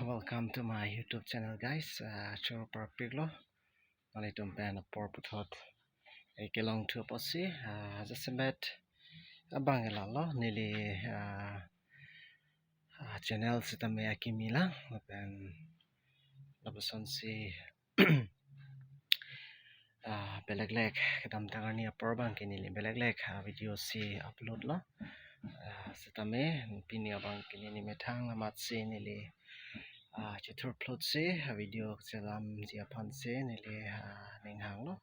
Welcome to my YouTube channel, guys. Choro parpiglo, nalitum pen por putot. Ekelong tu posi. Jasabet abang elalo nili channel sitame akimila. Pen labason si belaglek kedam tangani aporbang kinili belaglek video si upload lo. Sitame pini abang kinili metang amat si nili. Cetur plot se video selam siapan se nili ninghang lo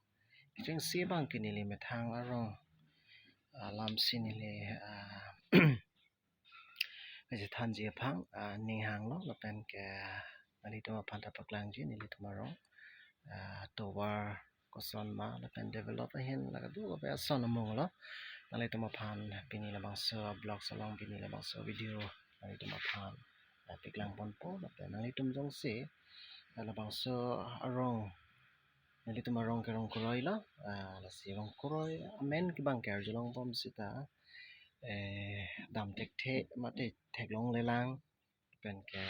jeng si bang kinili methang arong lam si nili vegetan siapang ninghang lo lapen ke nali tuma panta paklang ji nili tumarong tovar koson ma lapen develop ahin lagadu apa son among lo nali tuma pan pini labang so blog salong pini labang so video nali tuma pan piklang ponpo lapen nali tum jong se labang so arong nali tum arong ke Rongkuroi la si Rongkuroi amen ki bang ker jolong pom sita dam tek the mate tek long lelang pen ke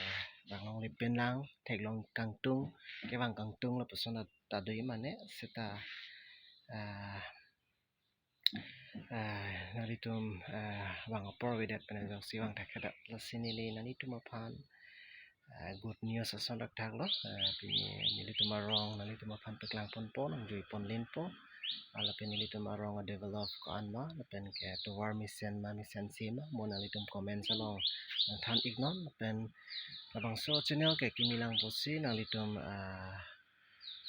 bang long lipen lang tek long kangtung ke bang kangtung la pesona tadoi mane sita nali tum bang apor wedat pen jong si bang tek kada la sinili nali tum apan good news ason rak thak lo pini nili tumarong nali tumapan peklang pon po nang jui pon lin po ala pini nili tumarong develop koan ma pen ke tovar misen si ma mo nali tum comment salong than ignon pen labang so channel ke kimilang po si nali tum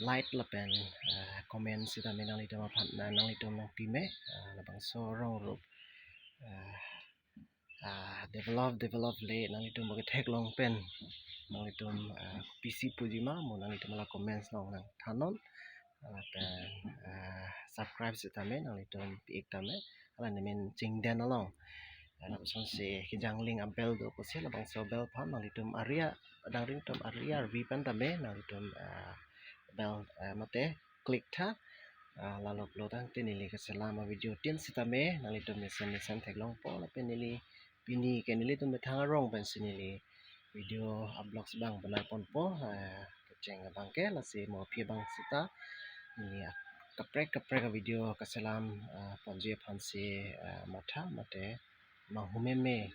like la pen comment si ta nali tum apan nali tum nang pime labang so rong rup develop le nali tum bagi tek long pen nang itum PC pujima mo nang itum la comments long nang thanon pen subscribe sitame nang itum pik tame ala nemen jingden along nang son se kijang link bell do ko se labang so bell pan nang itum aria dang ring tum aria vi pan tame nang itum bell mate click tha lalu upload ang tinili ke selama video tin sitame nang itum mesen teglong po la penili pini kenili tum thang rong pen sinili video upload bang benar pon po keceng bang ke la si mo pi bang sita ni kaprek video kasalam ponje pansi matha mate mahumeme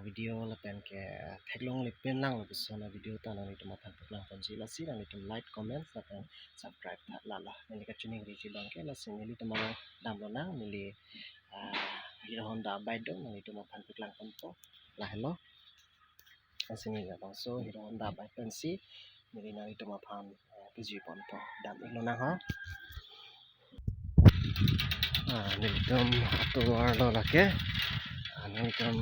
video la pen ke theklong le pen lang sona video ta nang itu mathan peklang ponji la si nang itu like comment la pen subscribe la ni ka chuning ri bang ke la si ni tomorrow dam lo nang ni Hero Honda bike dong nang itu mathan peklang pon po la hello sini ya bang so Hero Honda bike pensi nili nang itu mapan PG pon po dam ilo nang ha nili tum tovar lo la ke nili tum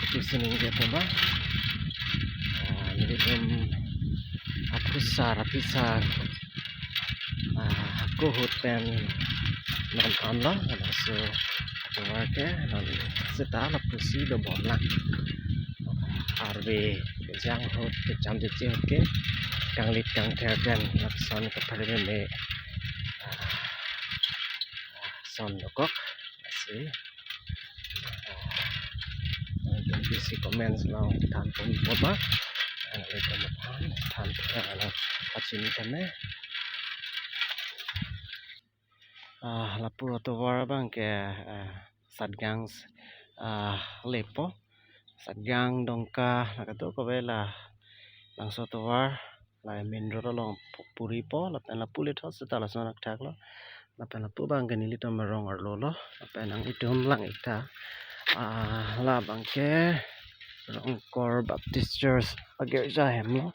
kopuson ini dia ba nili tum apisa kohut pen non an lo so tovar ke non seta la pusi do bom lang arbe jang hot ke cham je ke kang lit kang ther kan lap son ka phare me son lokok si don't see comments now tan pon poma le ko tan la achini tame lapuro tovar bang ke sadgang lepo sadgang dongka nakato ko bela langso tovar la mindro long puri po la pen la pulit ho sita la sonak thak lo la pen la pu bang ke nili tom rong ar lo la pen ang itum lang ita la bang ke Rongkuroi Baptist Church ager ja hem lo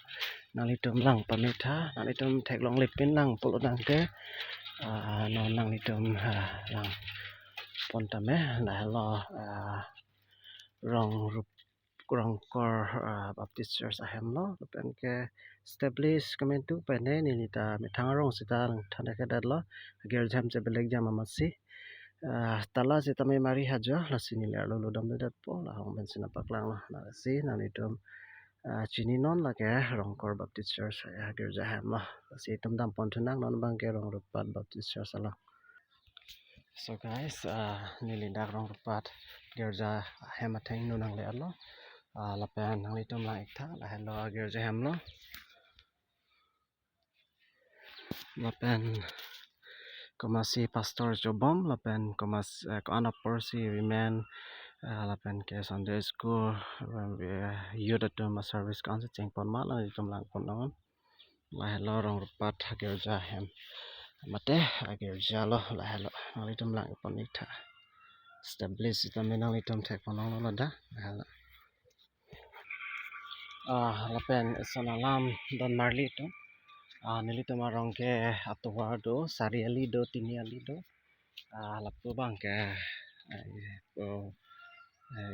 nali tum lang pamitha nali tum thek long lepin lang pulo dang te non nang itum lang pontame la lo Rongkuroi Baptist Church ahem lo pen ke establish kamen tu pen he ni ta methang rong sita thanda ke dat lo ager jam che beleg jam amasi tala se tame mari hajo la sini le lo dam dat po la hong ben sina paklang la si na ni tum chini non la ke Rongkuroi Baptist Church ager ja hem lo si tum dam pon thunang non bang ke Rongkuroi Baptist Church ala so guys nili dak Rongkuroi gerja hem atheng nunang le alo lapen nanglitum lang ikta la hello agir jahem lo lapen komasi pastor jobom lapen koan porsi remain lapen ke Sunday school youth atum service kan se chengpon ma lang itum lang pon non la hello rong rupat agir jahem mate agir jalo la hello nanglitum lang pon ikta establish itamen nanglitum tek pon non la da hello lapen sonalam don marli tu nilito marong ke atowa do sariali do tiniali do lapu bang ke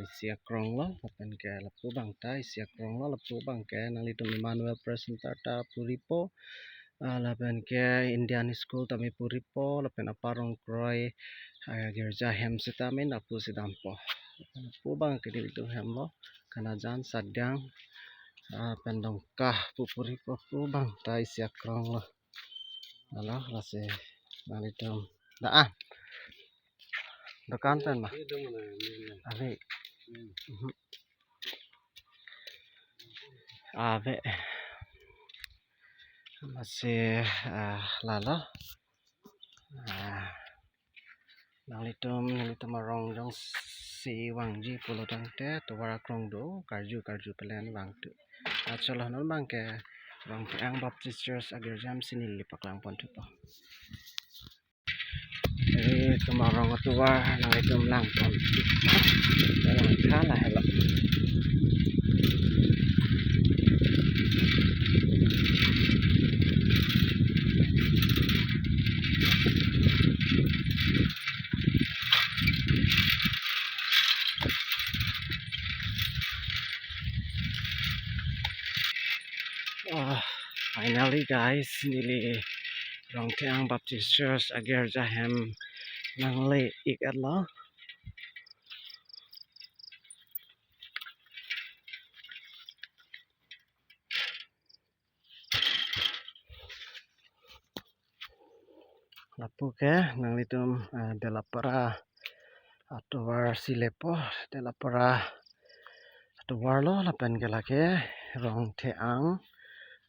isia krong lo lapen ke lapu bang ta isia krong lo lapu bang ke nalito Emmanuel presenter ta puripo lapen ke Indian school tami puripo lapen apa Rongkuroi girja hem sitamin apu sidampo lapu bang ke nilito hem lo kanajan sadyang pendongkah pupuri popu bang tai siak krong lo halo lase nalitum daan dokan pen mah ave ave masih lalo nalitum marong jong si wangji pulo dang te tovar krong do karju pelen wang tu chalo non bang ke Rongkuroi Baptist Church agir jam sini lipak lang pon tu po tumarong tua nang itum lang pon lang kala hello finally guys nili Rongkuroi Baptist Church agir jahem nang le ikat lo lapu ke nang litum dela para tovar silepo dela para tovar lo lapen ke lake Rongkuroi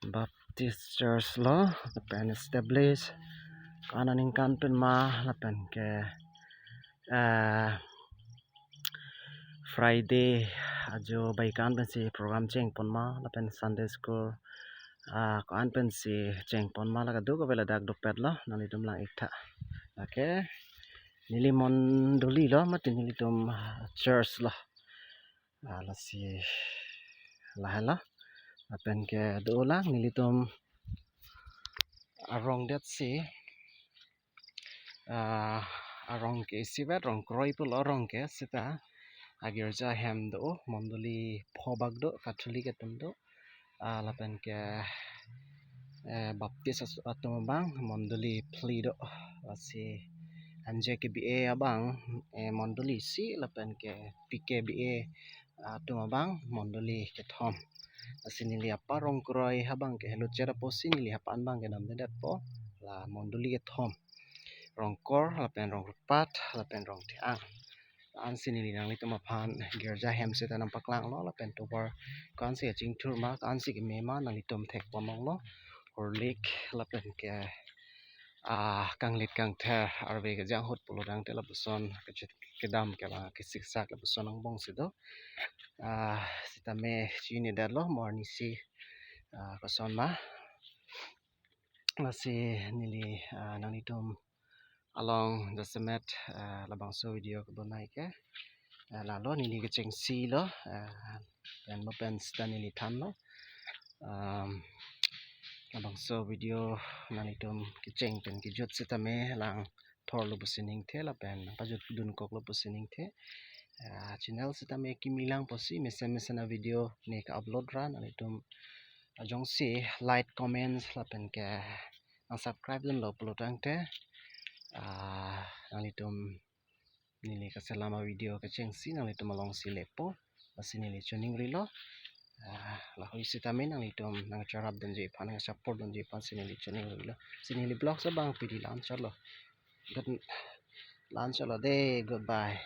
Baptist Church lo lapen establish kananing kan pen ma lapen ke Friday ajo baikan pen si program cheng pon ma lapen Sunday school koan pen si cheng pon ma la du ko vela dak dopet lo nani dum lang ikta oke nilimon doli lo mati nilitum church lo la si la lapen ke do lang nilitum arong det si arong ke sivet Rongkuroi pu lorong ke sita agir jahem do mondoli phobak do katolik etum do lapen ke baptis atum bang mondoli pli do asi anje ke ba abang mondoli si lapen ke pike ba atum bang mondoli ke thom asini li apa Rongkuroi habang ke helo chera posi ni li hapan bang ke nam det po la mondoli ke thom Rongkor lapen Rongrupat lapen Rongtiang an sini li nang litum aphan girja hem se tanam paklang lo lapen tobar kan se ching thur ma kan si ke mema nang litum thek pomong lo horlik lapen ke kanglit kang ther arve ke jang hot pulo dang te la buson ke dam ke la ke siksak la buson ang bong sido sita me chini dat lo morni si koson ma masih nili nang litum along the summit labang so video ke bonai ke lalu nili ke cheng si lo dan mapen sta nili tan lo labang so video nanitum ke cheng pen ke jot sitame lang thor lo busining the la pen pajut dun kok lo busining the channel sitame kimilang posi mesen video ne ka upload ran nanitum ajong si like comments la pen ke subscribe dun lo upload te nalitum nili ka selama video ka cheng si nalitum along si lepo basi nili chuning rilo la hoi sitamin nalitum nang charap dan je pan nang support dan je pan sinili chuning rilo sinili blog sa bang pidi lan chalo de goodbye